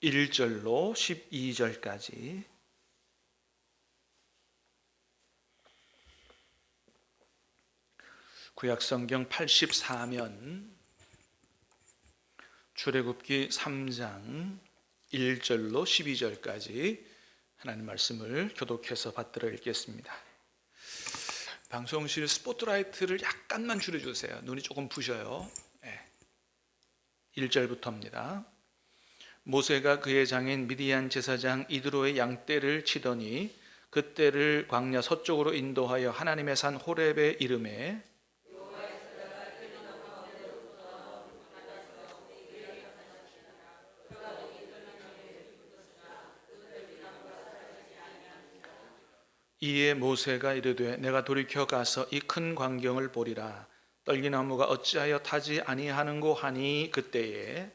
1절로 12절까지 구약성경 84면 출애굽기 3장 1절로 12절까지 하나님 말씀을 교독해서 받들어 읽겠습니다. 방송실 스포트라이트를 약간만 줄여주세요. 눈이 조금 부셔요. 1절부터입니다. 모세가 그의 장인 미디안 제사장 이드로의 양떼를 치더니 그 떼를 광야 서쪽으로 인도하여 하나님의 산 호렙에 이르매 이에 모세가 이르되 내가 돌이켜 가서 이 큰 광경을 보리라. 떨기나무가 어찌하여 타지 아니하는고 하니 그때에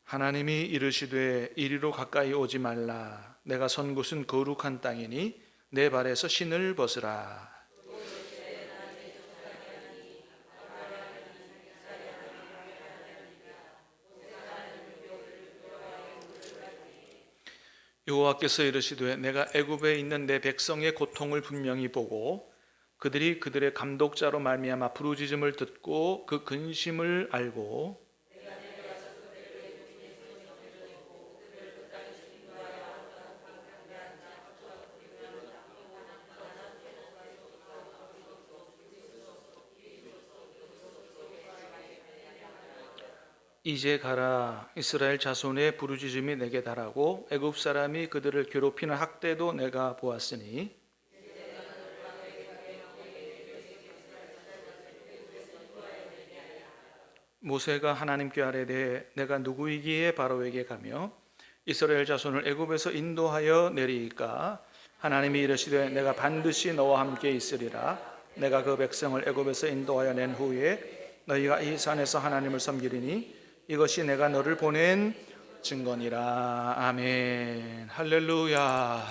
하나님이 이르시되 이리로 가까이 오지 말라. 내가 선 곳은 거룩한 땅이니 내 발에서 신을 벗으라. 여호와께서 이르시되 내가 애굽에 있는 내 백성의 고통을 분명히 보고 그들이 그들의 감독자로 말미암아 부르짖음을 듣고 그 근심을 알고 이제 가라. 이스라엘 자손의 부르짖음이 내게 달하고 애굽 사람이 그들을 괴롭히는 학대도 내가 보았으니 모세가 하나님께 아뢰되 내가 누구이기에 바로에게 가며 이스라엘 자손을 애굽에서 인도하여 내리이까. 하나님이 이르시되 내가 반드시 너와 함께 있으리라. 내가 그 백성을 애굽에서 인도하여 낸 후에 너희가 이 산에서 하나님을 섬기리니 이것이 내가 너를 보낸 증거니라. 아멘. 할렐루야.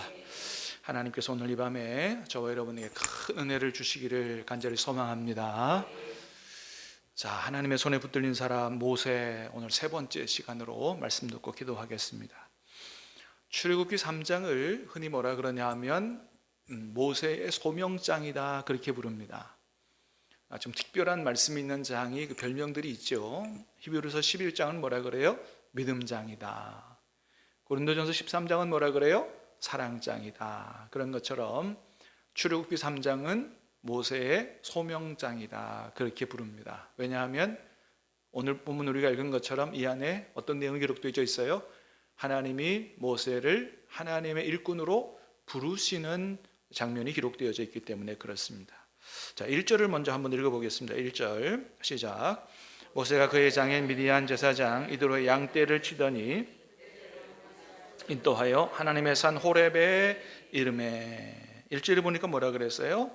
하나님께서 오늘 이 밤에 저와 여러분에게 큰 은혜를 주시기를 간절히 소망합니다. 자, 하나님의 손에 붙들린 사람 모세, 오늘 세 번째 시간으로 말씀 듣고 기도하겠습니다. 출애굽기 3장을 흔히 뭐라 그러냐 하면 모세의 소명장이다 그렇게 부릅니다. 좀 특별한 말씀이 있는 장이 그 별명들이 있죠. 히브리서 11장은 뭐라 그래요? 믿음장이다. 고린도전서 13장은 뭐라 그래요? 사랑장이다. 그런 것처럼 출애굽기 3장은 모세의 소명장이다 그렇게 부릅니다. 왜냐하면 오늘 본문 우리가 읽은 것처럼 이 안에 어떤 내용이 기록되어 있어요? 하나님이 모세를 하나님의 일꾼으로 부르시는 장면이 기록되어져 있기 때문에 그렇습니다. 자, 1절을 먼저 한번 읽어보겠습니다. 1절 시작. 모세가 그의 장인 미디안 제사장 이드로의 양떼를 치더니 인도하여 하나님의 산 호렙에 이르매. 1절에 보니까 뭐라 그랬어요?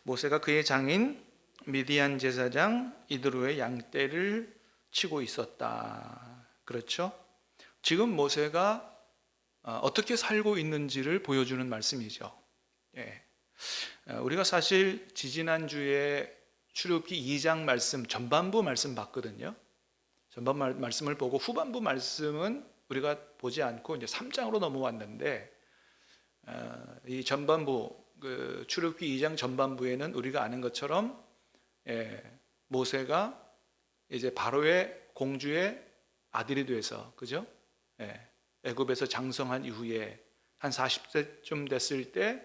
모세가 그의 장인 미디안 제사장 이드로의 양떼를 치고 있었다. 그렇죠? 지금 모세가 어떻게 살고 있는지를 보여주는 말씀이죠. 우리가 사실 지지난주에 출애굽기 2장 말씀 전반부 말씀 봤거든요. 전반부 말씀을 보고 후반부 말씀은 우리가 보지 않고 이제 3장으로 넘어왔는데 이 전반부 그 출애굽기 2장 전반부에는 우리가 아는 것처럼 모세가 이제 바로의 공주의 아들이 돼서 그죠? 애굽에서 장성한 이후에 한 40세쯤 됐을 때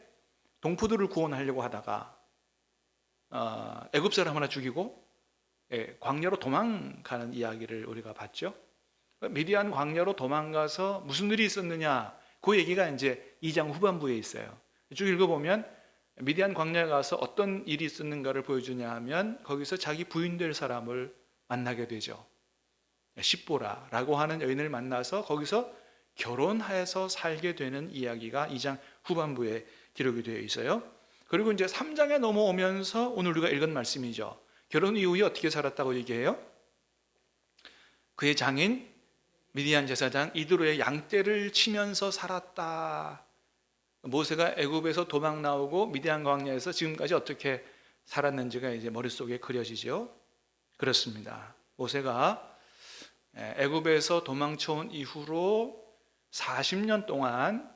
동포들을 구원하려고 하다가 애굽 사람 하나 죽이고 광야로 도망가는 이야기를 우리가 봤죠. 미디안 광야로 도망가서 무슨 일이 있었느냐, 그 얘기가 이제 2장 후반부에 있어요. 쭉 읽어보면 미디안 광야에 가서 어떤 일이 있었는가를 보여주냐 하면 거기서 자기 부인 될 사람을 만나게 되죠. 십보라라고 하는 여인을 만나서 거기서 결혼해서 살게 되는 이야기가 2장 후반부에 기록이 되어 있어요. 그리고 이제 3장에 넘어오면서 오늘 우리가 읽은 말씀이죠. 결혼 이후에 어떻게 살았다고 얘기해요? 그의 장인 미디안 제사장 이드로의 양떼를 치면서 살았다. 모세가 애굽에서 도망 나오고 미디안 광야에서 지금까지 어떻게 살았는지가 이제 머릿속에 그려지죠. 그렇습니다. 모세가 애굽에서 도망쳐온 이후로 40년 동안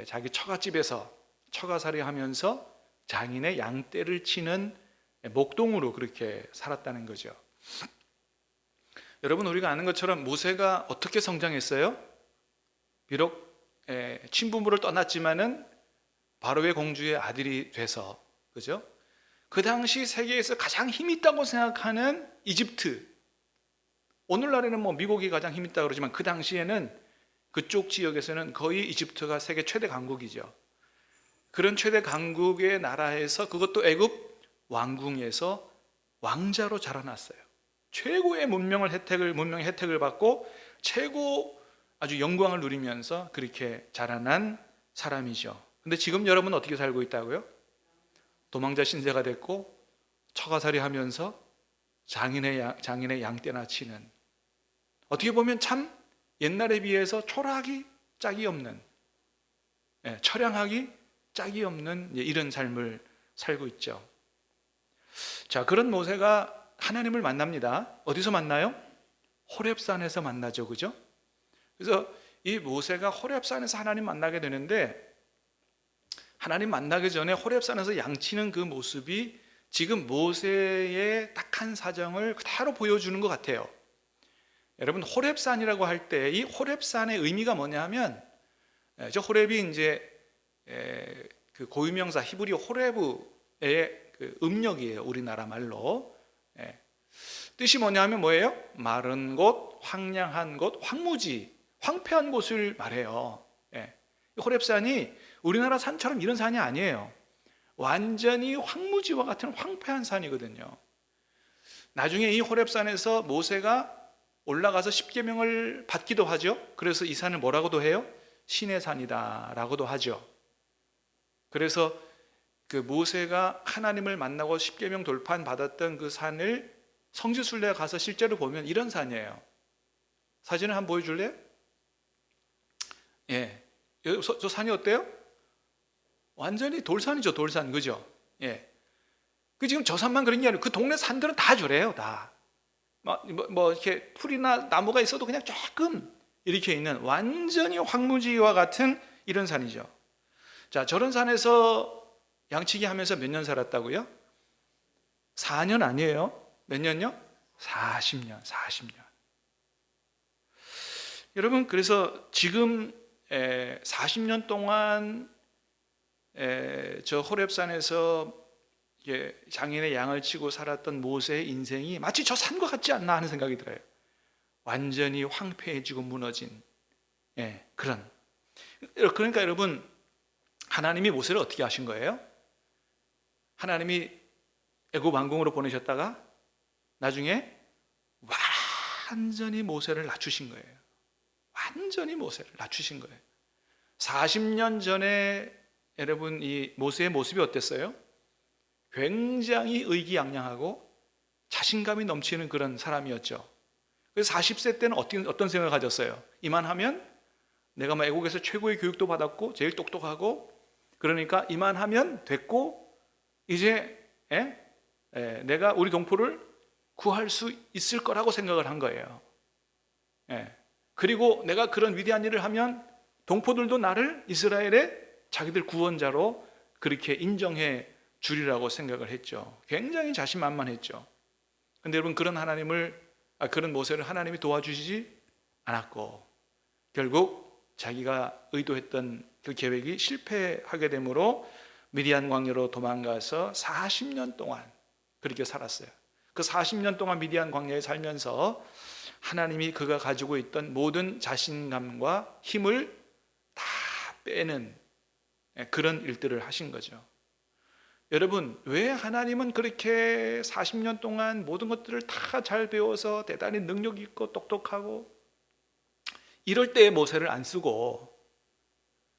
자기 처갓집에서 처가살이 하면서 장인의 양떼를 치는 목동으로 그렇게 살았다는 거죠. 여러분, 우리가 아는 것처럼 모세가 어떻게 성장했어요? 비록 친부모를 떠났지만은 바로의 공주의 아들이 돼서, 그죠? 그 당시 세계에서 가장 힘 있다고 생각하는 이집트, 오늘날에는 뭐 미국이 가장 힘 있다고 그러지만 그 당시에는 그쪽 지역에서는 거의 이집트가 세계 최대 강국이죠. 그런 최대 강국의 나라에서, 그것도 애굽 왕궁에서 왕자로 자라났어요. 최고의 문명의 혜택을 받고 최고 아주 영광을 누리면서 그렇게 자라난 사람이죠. 근데 지금 여러분 어떻게 살고 있다고요? 도망자 신세가 됐고 처가살이 하면서 장인의 양떼나 치는, 어떻게 보면 참 옛날에 비해서 초라하기 짝이 없는, 처량하기 짝이 없는 이런 삶을 살고 있죠. 자, 그런 모세가 하나님을 만납니다. 어디서 만나요? 호렙산에서 만나죠, 그죠? 그래서 이 모세가 호렙산에서 하나님 만나게 되는데, 하나님 만나기 전에 호렙산에서 양치는 그 모습이 지금 모세의 딱한 사정을 그대로 보여주는 것 같아요. 여러분, 호렙산이라고 할 때 이 호렙산의 의미가 뭐냐 하면, 저 호렙이 이제 그 고유명사 히브리 호레브의 그 음력이에요. 우리나라 말로. 뜻이 뭐냐 하면 뭐예요? 마른 곳, 황량한 곳, 황무지, 황폐한 곳을 말해요. 호렙산이 우리나라 산처럼 이런 산이 아니에요. 완전히 황무지와 같은 황폐한 산이거든요. 나중에 이 호렙산에서 모세가 올라가서 십계명을 받기도 하죠. 그래서 이 산을 뭐라고도 해요? 신의 산이다 라고도 하죠. 그래서 그 모세가 하나님을 만나고 십계명 돌판 받았던 그 산을 성지순례에 가서 실제로 보면 이런 산이에요. 사진을 한번 보여줄래요? 저 산이 어때요? 완전히 돌산이죠, 돌산, 그죠? 그 지금 저 산만 그런 게 아니고 그 동네 산들은 다 저래요, 다. 뭐 이렇게 풀이나 나무가 있어도 그냥 조금 이렇게 있는 완전히 황무지와 같은 이런 산이죠. 자, 저런 산에서 양치기 하면서 몇 년 살았다고요? 4년 아니에요? 몇 년요? 40년. 여러분, 그래서 지금 40년 동안 저 호렙산에서 장인의 양을 치고 살았던 모세의 인생이 마치 저 산과 같지 않나 하는 생각이 들어요. 완전히 황폐해지고 무너진 그런. 그러니까 여러분, 하나님이 모세를 어떻게 하신 거예요? 하나님이 애굽 왕궁으로 보내셨다가 나중에 완전히 모세를 낮추신 거예요. 완전히 모세를 낮추신 거예요. 40년 전에 여러분 이 모세의 모습이 어땠어요? 굉장히 의기양양하고 자신감이 넘치는 그런 사람이었죠. 그래서 40세 때는 어떤 생각을 가졌어요? 이만하면 내가 애국에서 최고의 교육도 받았고 제일 똑똑하고, 그러니까 이만하면 됐고 이제 내가 우리 동포를 구할 수 있을 거라고 생각을 한 거예요. 그리고 내가 그런 위대한 일을 하면 동포들도 나를 이스라엘의 자기들 구원자로 그렇게 인정해 주리라고 생각을 했죠. 굉장히 자신만만했죠. 근데 여러분, 그런 모세를 하나님이 도와주시지 않았고 결국 자기가 의도했던 그 계획이 실패하게 되므로 미디안 광야로 도망가서 40년 동안 그렇게 살았어요. 그 40년 동안 미디안 광야에 살면서 하나님이 그가 가지고 있던 모든 자신감과 힘을 다 빼는 그런 일들을 하신 거죠. 여러분, 왜 하나님은 그렇게 40년 동안 모든 것들을 다 잘 배워서 대단히 능력 있고 똑똑하고 이럴 때에 모세를 안 쓰고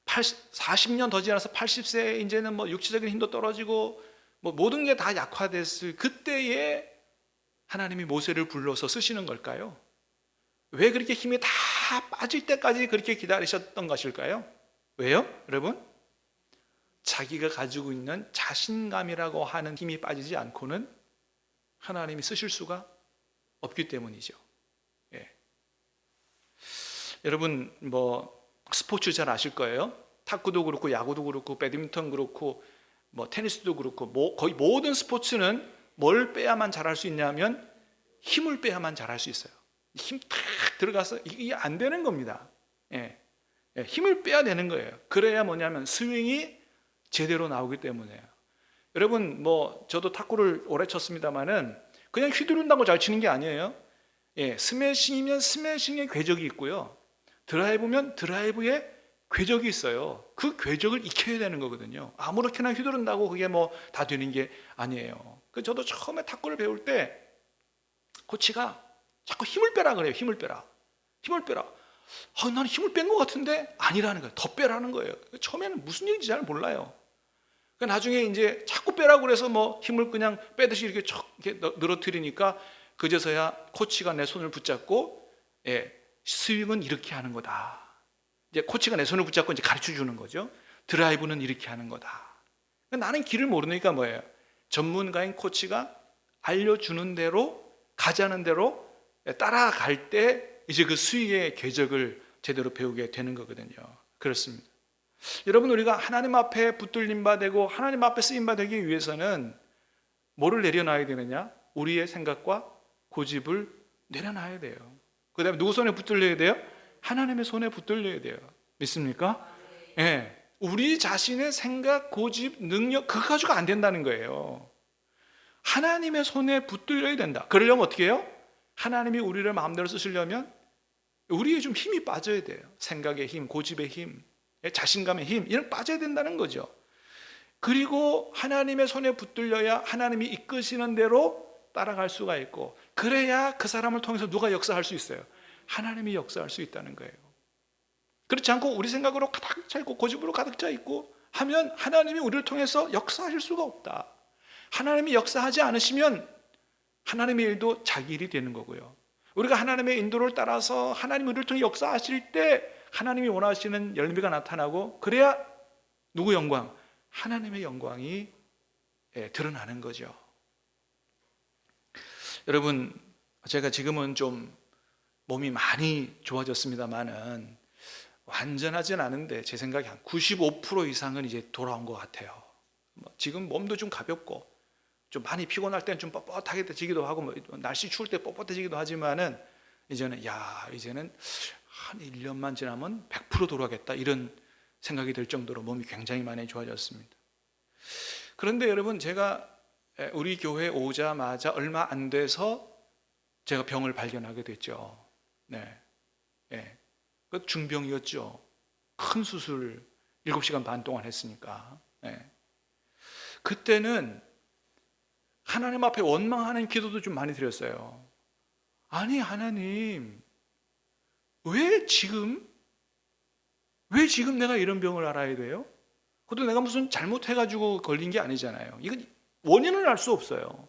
40년 더 지나서 80세 이제는 뭐 육체적인 힘도 떨어지고 뭐 모든 게 다 약화됐을 그때에 하나님이 모세를 불러서 쓰시는 걸까요? 왜 그렇게 힘이 다 빠질 때까지 그렇게 기다리셨던 것일까요? 왜요? 여러분? 자기가 가지고 있는 자신감이라고 하는 힘이 빠지지 않고는 하나님이 쓰실 수가 없기 때문이죠. 예. 여러분 스포츠 잘 아실 거예요. 탁구도 그렇고 야구도 그렇고 배드민턴 그렇고 테니스도 그렇고 거의 모든 스포츠는 뭘 빼야만 잘할 수 있냐면 힘을 빼야만 잘할 수 있어요. 힘 탁 들어가서 이게 안 되는 겁니다. 예. 예, 힘을 빼야 되는 거예요. 그래야 뭐냐면 스윙이 제대로 나오기 때문에요. 여러분 저도 탁구를 오래 쳤습니다만은 그냥 휘두른다고 잘 치는 게 아니에요. 예, 스매싱이면 스매싱의 궤적이 있고요. 드라이브면 드라이브의 궤적이 있어요. 그 궤적을 익혀야 되는 거거든요. 아무렇게나 휘두른다고 그게 다 되는 게 아니에요. 저도 처음에 탁구를 배울 때 코치가 자꾸 힘을 빼라 그래요. 힘을 빼라. 힘을 빼라. 나는 힘을 뺀 것 같은데 아니라는 거예요. 더 빼라는 거예요. 처음에는 무슨 일인지 잘 몰라요. 나중에 이제 자꾸 빼라고 그래서 힘을 그냥 빼듯이 이렇게 늘어뜨리니까 그제서야 코치가 내 손을 붙잡고 스윙은 이렇게 하는 거다. 이제 코치가 내 손을 붙잡고 이제 가르쳐 주는 거죠. 드라이브는 이렇게 하는 거다. 나는 길을 모르니까 뭐예요? 전문가인 코치가 알려주는 대로 가자는 대로 따라갈 때 이제 그 스윙의 궤적을 제대로 배우게 되는 거거든요. 그렇습니다. 여러분, 우리가 하나님 앞에 붙들림 바 되고 하나님 앞에 쓰임 바 되기 위해서는 뭐를 내려놔야 되느냐? 우리의 생각과 고집을 내려놔야 돼요. 그 다음에 누구 손에 붙들려야 돼요? 하나님의 손에 붙들려야 돼요. 믿습니까? 예. 우리 자신의 생각, 고집, 능력 그거 가지고 안 된다는 거예요. 하나님의 손에 붙들려야 된다. 그러려면 어떻게 해요? 하나님이 우리를 마음대로 쓰시려면 우리의 좀 힘이 빠져야 돼요. 생각의 힘, 고집의 힘, 자신감의 힘 이런 빠져야 된다는 거죠. 그리고 하나님의 손에 붙들려야 하나님이 이끄시는 대로 따라갈 수가 있고, 그래야 그 사람을 통해서 누가 역사할 수 있어요? 하나님이 역사할 수 있다는 거예요. 그렇지 않고 우리 생각으로 가득 차 있고 고집으로 가득 차 있고 하면 하나님이 우리를 통해서 역사하실 수가 없다. 하나님이 역사하지 않으시면 하나님의 일도 자기 일이 되는 거고요. 우리가 하나님의 인도를 따라서 하나님 우리를 통해 역사하실 때 하나님이 원하시는 열매가 나타나고, 그래야 누구 영광? 하나님의 영광이 드러나는 거죠. 여러분, 제가 지금은 좀 몸이 많이 좋아졌습니다만은 완전하진 않은데 제 생각에 한 95% 이상은 이제 돌아온 것 같아요. 지금 몸도 좀 가볍고 좀 많이 피곤할 때는 좀 뻣뻣하게지기도 하고 날씨 추울 때 뻣뻣해지기도 하지만은 이제는 한 1년만 지나면 100% 돌아가겠다 이런 생각이 들 정도로 몸이 굉장히 많이 좋아졌습니다. 그런데 여러분, 제가 우리 교회에 오자마자 얼마 안 돼서 제가 병을 발견하게 됐죠. 네. 그 중병이었죠. 큰 수술 7시간 반 동안 했으니까. 그때는 하나님 앞에 원망하는 기도도 좀 많이 드렸어요. 아니 하나님, 왜 지금 내가 이런 병을 알아야 돼요? 그것도 내가 무슨 잘못해가지고 걸린 게 아니잖아요. 이건 원인을 알 수 없어요.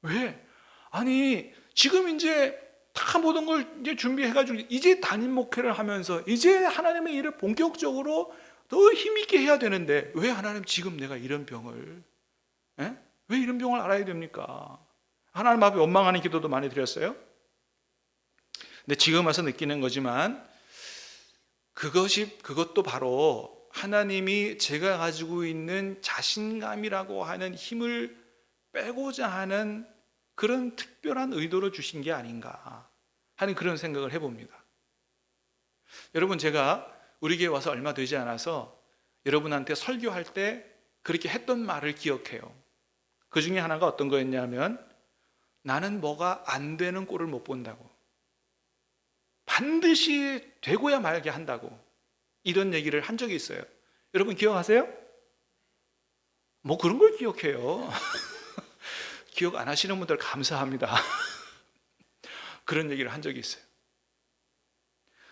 왜? 아니 지금 이제 다 모든 걸 이제 준비해가지고 이제 담임 목회를 하면서 이제 하나님의 일을 본격적으로 더 힘있게 해야 되는데 왜 하나님 지금 내가 이런 병을 왜 이런 병을 알아야 됩니까? 하나님 앞에 원망하는 기도도 많이 드렸어요. 근데 지금 와서 느끼는 거지만 그것도 바로 하나님이 제가 가지고 있는 자신감이라고 하는 힘을 빼고자 하는 그런 특별한 의도로 주신 게 아닌가 하는 그런 생각을 해봅니다. 여러분, 제가 우리 교회 와서 얼마 되지 않아서 여러분한테 설교할 때 그렇게 했던 말을 기억해요. 그 중에 하나가 어떤 거였냐면, 나는 뭐가 안 되는 꼴을 못 본다고, 반드시 되고야 말게 한다고, 이런 얘기를 한 적이 있어요. 여러분 기억하세요? 그런 걸 기억해요. 기억 안 하시는 분들 감사합니다. 그런 얘기를 한 적이 있어요.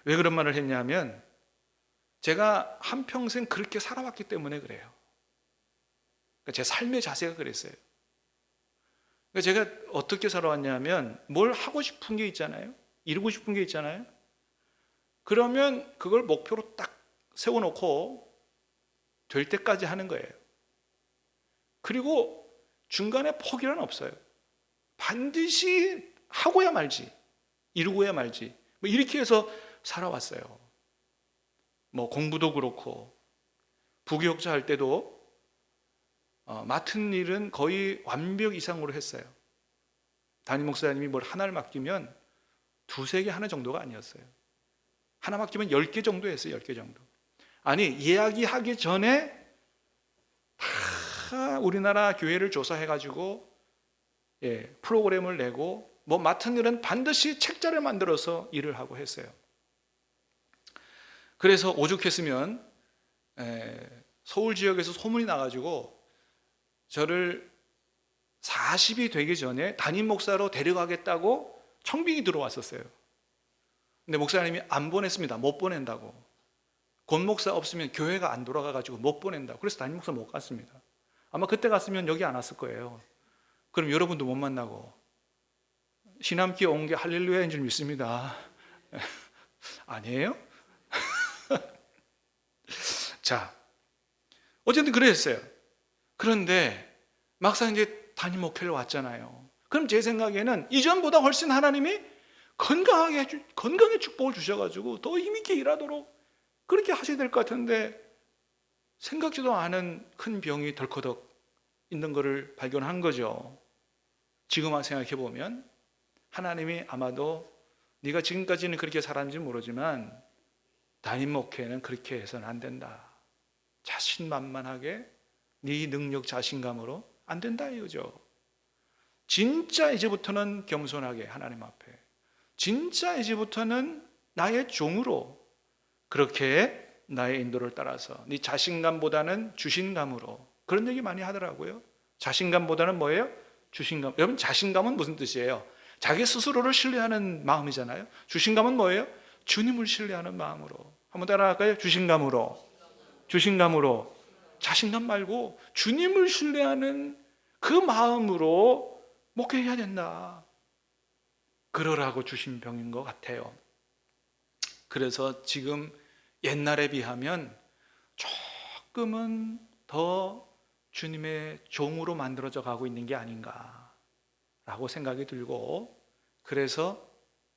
왜 그런 말을 했냐면, 제가 한평생 그렇게 살아왔기 때문에 그래요. 제 삶의 자세가 그랬어요. 제가 어떻게 살아왔냐면, 뭘 하고 싶은 게 있잖아요. 이루고 싶은 게 있잖아요. 그러면 그걸 목표로 딱 세워놓고 될 때까지 하는 거예요. 그리고 중간에 포기는 없어요. 반드시 하고야 말지, 이루고야 말지, 뭐 이렇게 해서 살아왔어요. 뭐 공부도 그렇고 부교육자 할 때도 맡은 일은 거의 완벽 이상으로 했어요. 담임 목사님이 뭘 하나를 맡기면 두세 개 하는 정도가 아니었어요. 하나 맡기면 10개 정도 했어요. 10개 정도. 아니, 이야기하기 전에 다 우리나라 교회를 조사해가지고 프로그램을 내고 뭐 맡은 일은 반드시 책자를 만들어서 일을 하고 했어요. 그래서 오죽했으면 서울 지역에서 소문이 나가지고 저를 40이 되기 전에 담임 목사로 데려가겠다고 청빙이 들어왔었어요. 근데 목사님이 안 보냈습니다. 못 보낸다고. 권 목사 없으면 교회가 안 돌아가가지고 못 보낸다고. 그래서 담임 목사 못 갔습니다. 아마 그때 갔으면 여기 안 왔을 거예요. 그럼 여러분도 못 만나고 신함교회 온 게 할렐루야인 줄 믿습니다. 아니에요? 자, 어쨌든 그랬어요. 그런데 막상 이제 담임 목회를 왔잖아요. 그럼 제 생각에는 이전보다 훨씬 하나님이 건강의 축복을 주셔가지고 더 힘있게 일하도록 그렇게 하셔야 될 것 같은데 생각지도 않은 큰 병이 덜커덕 있는 것을 발견한 거죠. 지금 생각해 보면 하나님이 아마도 네가 지금까지는 그렇게 살았는지 모르지만 담임 목회는 그렇게 해서는 안 된다. 자신만만하게 네 능력 자신감으로 안 된다 이거죠. 진짜 이제부터는 겸손하게 하나님 앞에, 진짜 이제부터는 나의 종으로 그렇게 나의 인도를 따라서 네 자신감보다는 주신감으로, 그런 얘기 많이 하더라고요. 자신감보다는 뭐예요? 주신감. 여러분, 자신감은 무슨 뜻이에요? 자기 스스로를 신뢰하는 마음이잖아요. 주신감은 뭐예요? 주님을 신뢰하는 마음으로. 한번 따라할까요? 주신감으로. 주신감으로. 자신감 말고 주님을 신뢰하는 그 마음으로 목회해야 된다. 그러라고 주신 병인 것 같아요. 그래서 지금 옛날에 비하면 조금은 더 주님의 종으로 만들어져 가고 있는 게 아닌가라고 생각이 들고, 그래서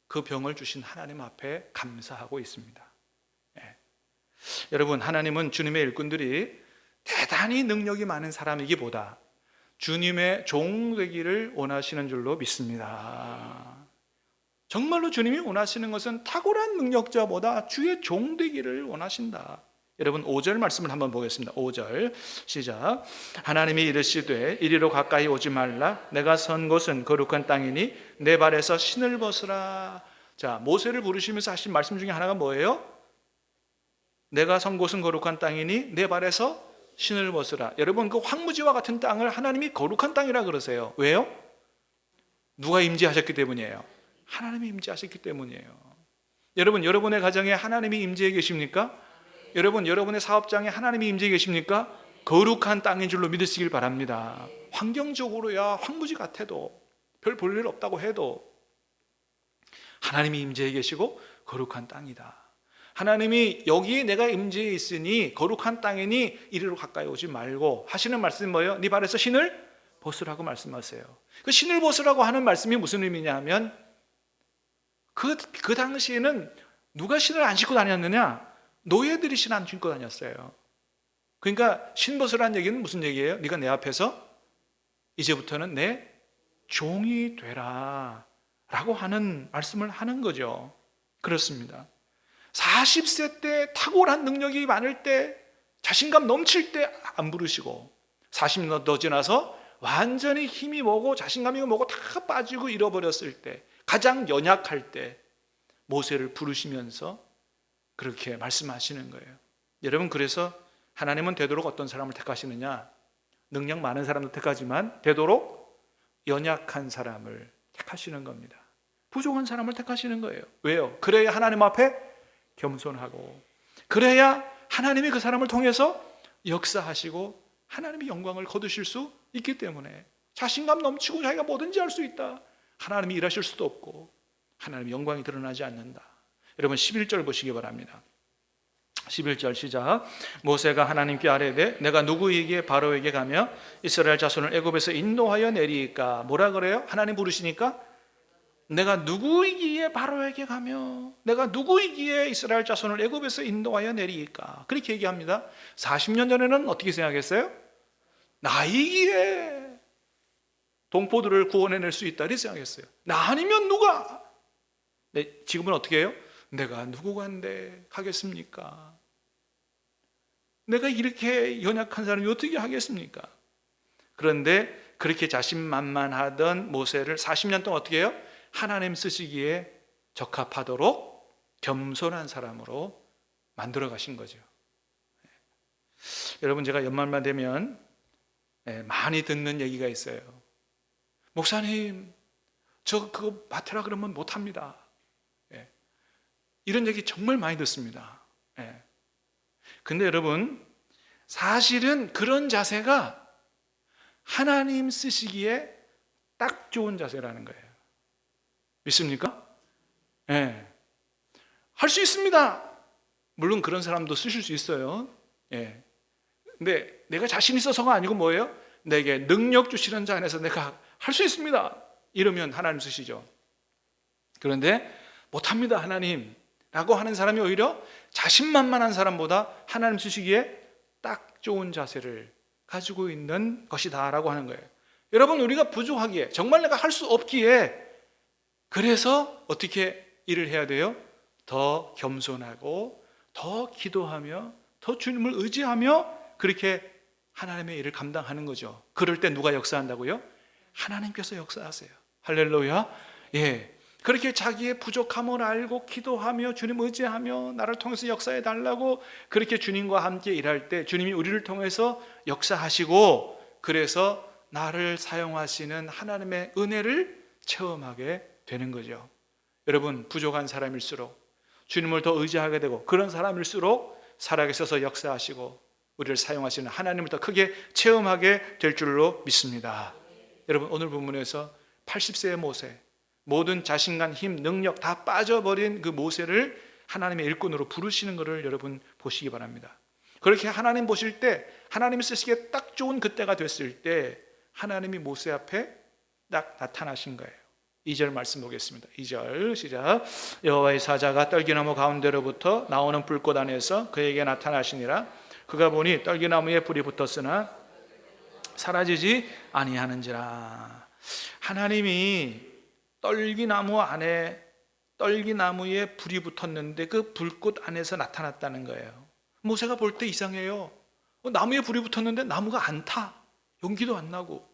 그 병을 주신 하나님 앞에 감사하고 있습니다. 여러분, 하나님은 주님의 일꾼들이 대단히 능력이 많은 사람이기보다 주님의 종 되기를 원하시는 줄로 믿습니다. 정말로 주님이 원하시는 것은 탁월한 능력자보다 주의 종 되기를 원하신다. 여러분, 5절 말씀을 한번 보겠습니다. 5절 시작. 하나님이 이르시되 이리로 가까이 오지 말라. 내가 선 곳은 거룩한 땅이니 내 발에서 신을 벗으라. 자, 모세를 부르시면서 하신 말씀 중에 하나가 뭐예요? 내가 선 곳은 거룩한 땅이니 내 발에서 신을 벗으라. 여러분, 그 황무지와 같은 땅을 하나님이 거룩한 땅이라 그러세요. 왜요? 누가 임재하셨기 때문이에요. 하나님이 임재하셨기 때문이에요. 여러분, 여러분의 가정에 하나님이 임재해 계십니까? 여러분, 여러분의 사업장에 하나님이 임재해 계십니까? 거룩한 땅인 줄로 믿으시길 바랍니다. 환경적으로야 황무지 같아도 별 볼 일 없다고 해도 하나님이 임재해 계시고 거룩한 땅이다. 하나님이 여기에 내가 임재해 있으니 거룩한 땅이니 이리로 가까이 오지 말고 하시는 말씀이 뭐예요? 네 발에서 신을 벗으라고 말씀하세요. 그 신을 벗으라고 하는 말씀이 무슨 의미냐 하면 그 당시에는 누가 신을 안 신고 다녔느냐? 노예들이 신 안 신고 다녔어요. 그러니까 신 벗으라는 얘기는 무슨 얘기예요? 네가 내 앞에서 이제부터는 내 종이 되라 라고 하는 말씀을 하는 거죠. 그렇습니다. 40세 때 탁월한 능력이 많을 때, 자신감 넘칠 때 안 부르시고 40년 더 지나서 완전히 힘이 뭐고 자신감이 뭐고 다 빠지고 잃어버렸을 때, 가장 연약할 때 모세를 부르시면서 그렇게 말씀하시는 거예요. 여러분, 그래서 하나님은 되도록 어떤 사람을 택하시느냐? 능력 많은 사람도 택하지만 되도록 연약한 사람을 택하시는 겁니다. 부족한 사람을 택하시는 거예요. 왜요? 그래야 하나님 앞에 겸손하고, 그래야 하나님이 그 사람을 통해서 역사하시고 하나님의 영광을 거두실 수 있기 때문에, 자신감 넘치고 자기가 뭐든지 할 수 있다, 하나님이 일하실 수도 없고 하나님의 영광이 드러나지 않는다. 여러분, 11절 보시기 바랍니다. 11절 시작. 모세가 하나님께 아뢰되 내가 누구에게 바로에게 가며 이스라엘 자손을 애굽에서 인도하여 내리까. 뭐라 그래요? 하나님 부르시니까 내가 누구이기에 바로에게 가며 내가 누구이기에 이스라엘 자손을 애굽에서 인도하여 내리까. 그렇게 얘기합니다. 40년 전에는 어떻게 생각했어요? 나이기에 동포들을 구원해낼 수 있다 이렇게 생각했어요. 나 아니면 누가? 네, 지금은 어떻게 해요? 내가 누구간데 하겠습니까? 내가 이렇게 연약한 사람이 어떻게 하겠습니까? 그런데 그렇게 자신만만하던 모세를 40년 동안 어떻게 해요? 하나님 쓰시기에 적합하도록 겸손한 사람으로 만들어 가신 거죠. 여러분, 제가 연말만 되면 많이 듣는 얘기가 있어요. 목사님, 저 그거 맡으라 그러면 못합니다. 이런 얘기 정말 많이 듣습니다. 근데 여러분, 사실은 그런 자세가 하나님 쓰시기에 딱 좋은 자세라는 거예요. 믿습니까? 할 수 있습니다. 물론 그런 사람도 쓰실 수 있어요. 근데 내가 자신 있어서가 아니고 뭐예요? 내게 능력 주시는 자 안에서 내가 할 수 있습니다. 이러면 하나님 쓰시죠. 그런데 못합니다, 하나님 라고 하는 사람이 오히려 자신만만한 사람보다 하나님 쓰시기에 딱 좋은 자세를 가지고 있는 것이다 라고 하는 거예요. 여러분, 우리가 부족하기에, 정말 내가 할 수 없기에, 그래서 어떻게 일을 해야 돼요? 더 겸손하고 더 기도하며 더 주님을 의지하며 그렇게 하나님의 일을 감당하는 거죠. 그럴 때 누가 역사한다고요? 하나님께서 역사하세요. 할렐루야. 그렇게 자기의 부족함을 알고 기도하며 주님 의지하며 나를 통해서 역사해 달라고 그렇게 주님과 함께 일할 때 주님이 우리를 통해서 역사하시고, 그래서 나를 사용하시는 하나님의 은혜를 체험하게 되는 거죠. 여러분, 부족한 사람일수록 주님을 더 의지하게 되고, 그런 사람일수록 살아계셔서 역사하시고 우리를 사용하시는 하나님을 더 크게 체험하게 될 줄로 믿습니다. 여러분, 오늘 본문에서 80세의 모세, 모든 자신감, 힘, 능력 다 빠져버린 그 모세를 하나님의 일꾼으로 부르시는 것을 여러분 보시기 바랍니다. 그렇게 하나님 보실 때, 하나님이 쓰시기에 딱 좋은 그때가 됐을 때 하나님이 모세 앞에 딱 나타나신 거예요. 2절 말씀 보겠습니다. 2절 시작. 여호와의 사자가 떨기나무 가운데로부터 나오는 불꽃 안에서 그에게 나타나시니라. 그가 보니 떨기나무에 불이 붙었으나 사라지지 아니하는지라. 하나님이 떨기나무 안에, 떨기나무에 불이 붙었는데 그 불꽃 안에서 나타났다는 거예요. 모세가 볼 때 이상해요. 나무에 불이 붙었는데 나무가 안 타. 연기도 안 나고.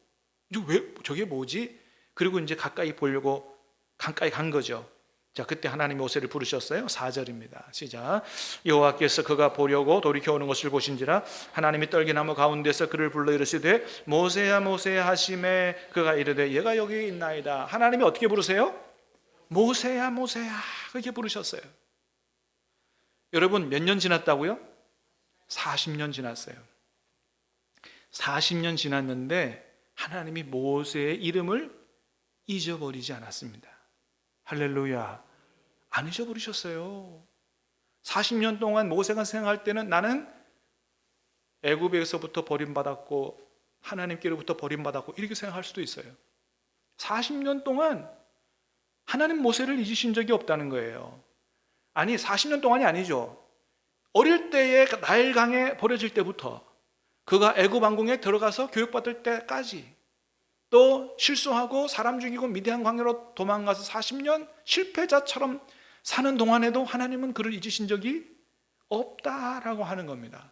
왜 저게 뭐지? 그리고 이제 가까이 보려고 가까이 간 거죠. 자, 그때 하나님이 모세를 부르셨어요. 4절입니다. 시작. 여호와께서 그가 보려고 돌이켜 오는 것을 보신지라 하나님이 떨기나무 가운데서 그를 불러 이르시되 모세야 모세야 하심에 그가 이르되 얘가 여기 있나이다. 하나님이 어떻게 부르세요? 모세야 모세야 그렇게 부르셨어요. 여러분, 몇 년 지났다고요? 40년 지났어요. 40년 지났는데 하나님이 모세의 이름을 잊어버리지 않았습니다. 할렐루야. 안 잊어버리셨어요. 40년 동안 모세가 생각할 때는 나는 애굽에서부터 버림받았고 하나님께로부터 버림받았고 이렇게 생각할 수도 있어요. 40년 동안 하나님 모세를 잊으신 적이 없다는 거예요. 아니, 40년 동안이 아니죠. 어릴 때에 나일강에 버려질 때부터, 그가 애굽 왕궁에 들어가서 교육받을 때까지, 또 실수하고 사람 죽이고 미디안 광야로 도망가서 40년 실패자처럼 사는 동안에도 하나님은 그를 잊으신 적이 없다라고 하는 겁니다.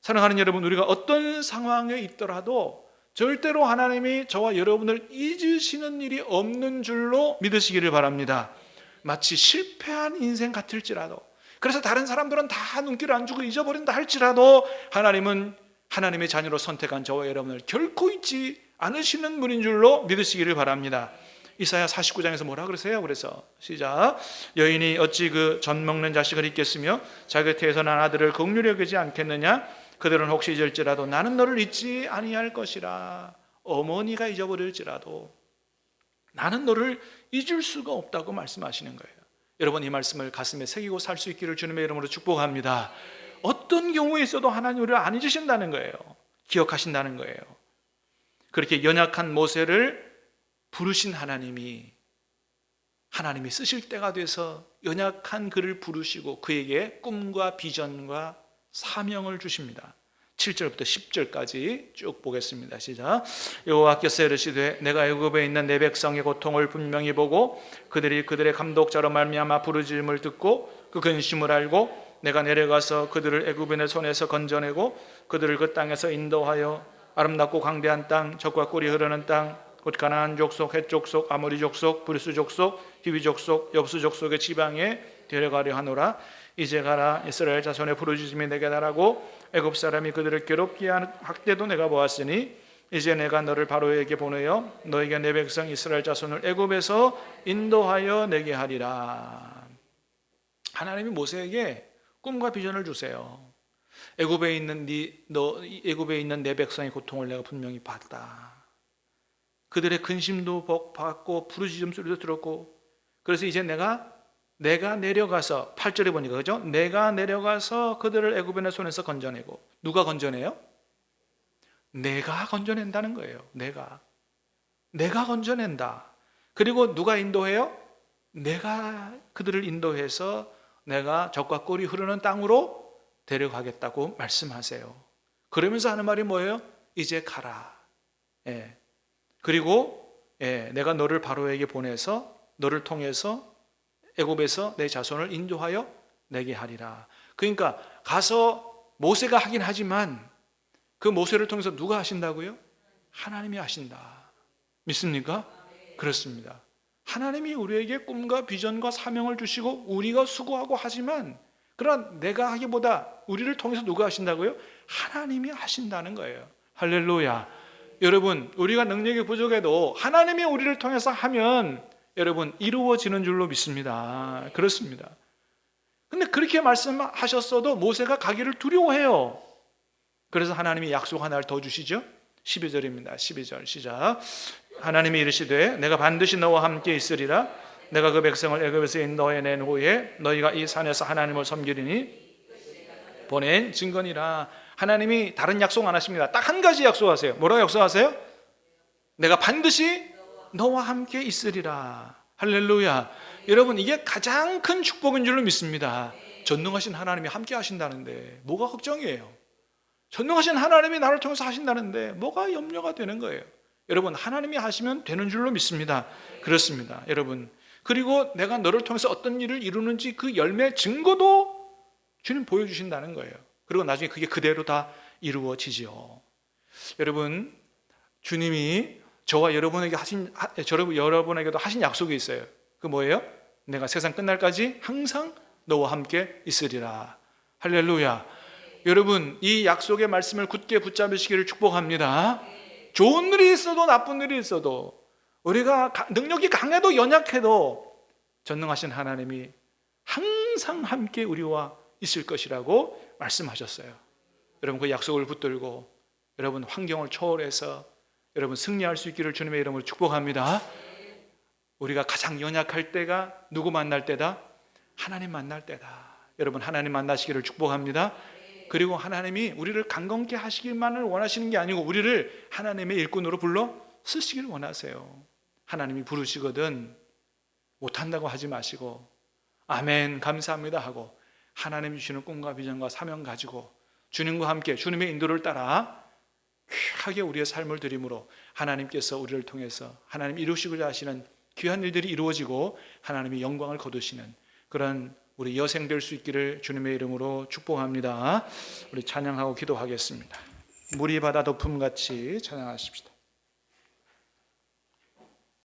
사랑하는 여러분, 우리가 어떤 상황에 있더라도 절대로 하나님이 저와 여러분을 잊으시는 일이 없는 줄로 믿으시기를 바랍니다. 마치 실패한 인생 같을지라도, 그래서 다른 사람들은 다 눈길 안 주고 잊어버린다 할지라도 하나님은 하나님의 자녀로 선택한 저와 여러분을 결코 잊지 않으시는 분인 줄로 믿으시기를 바랍니다. 이사야 49장에서 뭐라 그러세요? 그래서 시작. 여인이 어찌 그 젖 먹는 자식을 잊겠으며 자기 곁에서 난 아들을 긍휼히 여기지 않겠느냐? 그들은 혹시 잊을지라도 나는 너를 잊지 아니할 것이라. 어머니가 잊어버릴지라도 나는 너를 잊을 수가 없다고 말씀하시는 거예요. 여러분 이 말씀을 가슴에 새기고 살 수 있기를 주님의 이름으로 축복합니다. 어떤 경우에 있어도 하나님 우리를 안 잊으신다는 거예요. 기억하신다는 거예요. 그렇게 연약한 모세를 부르신 하나님이 쓰실 때가 돼서 연약한 그를 부르시고 그에게 꿈과 비전과 사명을 주십니다. 7절부터 10절까지 쭉 보겠습니다. 시작. 여호와께서 이르시되 내가 애굽에 있는 내 백성의 고통을 분명히 보고 그들이 그들의 감독자로 말미암아 부르짖음을 듣고 그 근심을 알고 내가 내려가서 그들을 애굽인의 손에서 건져내고 그들을 그 땅에서 인도하여 아름답고 광대한 땅, 젖과 꿀이 흐르는 땅, 곧 가나안 족속, 헷 족속, 아모리 족속, 브리스 족속, 히위 족속, 엽수 족속의 지방에 데려가려 하노라. 이제 가라. 이스라엘 자손의 부르짖음이 내게 달하고 애굽 사람이 그들을 괴롭게 하는 학대도 내가 보았으니 이제 내가 너를 바로에게 보내어 너에게 내 백성 이스라엘 자손을 애굽에서 인도하여 내게 하리라. 하나님이 모세에게 꿈과 비전을 주세요. 애굽에 있는 애굽에 있는 내 백성의 고통을 내가 분명히 봤다. 그들의 근심도 받고 부르짖음 소리도 들었고, 그래서 이제 내가 내려가서 8절에 보니까 그죠? 내가 내려가서 그들을 애굽인의 손에서 건져내고. 누가 건져내요? 내가 건져낸다는 거예요. 내가 건져낸다. 그리고 누가 인도해요? 내가 그들을 인도해서 내가 젖과 꿀이 흐르는 땅으로 데려가겠다고 말씀하세요. 그러면서 하는 말이 뭐예요? 이제 가라. 그리고 내가 너를 바로에게 보내서 너를 통해서 애굽에서 내 자손을 인도하여 내게 하리라. 그러니까 가서 모세가 하긴 하지만 그 모세를 통해서 누가 하신다고요? 하나님이 하신다. 믿습니까? 그렇습니다. 하나님이 우리에게 꿈과 비전과 사명을 주시고 우리가 수고하고 하지만, 그러나 내가 하기보다 우리를 통해서 누가 하신다고요? 하나님이 하신다는 거예요. 할렐루야. 여러분, 우리가 능력이 부족해도 하나님이 우리를 통해서 하면 여러분 이루어지는 줄로 믿습니다. 그렇습니다. 근데 그렇게 말씀하셨어도 모세가 가기를 두려워해요. 그래서 하나님이 약속 하나를 더 주시죠. 12절입니다. 12절 시작. 하나님이 이르시되 내가 반드시 너와 함께 있으리라. 내가 그 백성을 애굽에서 인도해낸 후에 너희가 이 산에서 하나님을 섬기리니 보낸 증거니라. 하나님이 다른 약속 안 하십니다. 딱 한 가지 약속하세요. 뭐라고 약속하세요? 내가 반드시 너와 함께 있으리라. 할렐루야. 여러분, 이게 가장 큰 축복인 줄로 믿습니다. 전능하신 하나님이 함께 하신다는데 뭐가 걱정이에요? 전능하신 하나님이 나를 통해서 하신다는데 뭐가 염려가 되는 거예요? 여러분, 하나님이 하시면 되는 줄로 믿습니다. 그렇습니다. 여러분, 그리고 내가 너를 통해서 어떤 일을 이루는지 그 열매 증거도 주님 보여주신다는 거예요. 그리고 나중에 그게 그대로 다 이루어지죠. 여러분, 주님이 저와 여러분에게 여러분에게도 하신 약속이 있어요. 그 뭐예요? 내가 세상 끝날까지 항상 너와 함께 있으리라. 할렐루야. 여러분, 이 약속의 말씀을 굳게 붙잡으시기를 축복합니다. 좋은 일이 있어도 나쁜 일이 있어도 우리가 능력이 강해도 연약해도 전능하신 하나님이 항상 함께 우리와 있을 것이라고 말씀하셨어요. 여러분, 그 약속을 붙들고 여러분 환경을 초월해서 여러분 승리할 수 있기를 주님의 이름으로 축복합니다. 우리가 가장 연약할 때가 누구 만날 때다? 하나님 만날 때다. 여러분, 하나님 만나시기를 축복합니다. 그리고 하나님이 우리를 강건케 하시기만을 원하시는 게 아니고 우리를 하나님의 일꾼으로 불러 쓰시기를 원하세요. 하나님이 부르시거든 못한다고 하지 마시고 아멘 감사합니다 하고 하나님이 주시는 꿈과 비전과 사명 가지고 주님과 함께 주님의 인도를 따라 귀하게 우리의 삶을 드림으로 하나님께서 우리를 통해서 하나님 이루시고자 하시는 귀한 일들이 이루어지고 하나님의 영광을 거두시는 그런 우리 여생 될 수 있기를 주님의 이름으로 축복합니다. 우리 찬양하고 기도하겠습니다. 물이 바다 덮음같이 찬양하십시다.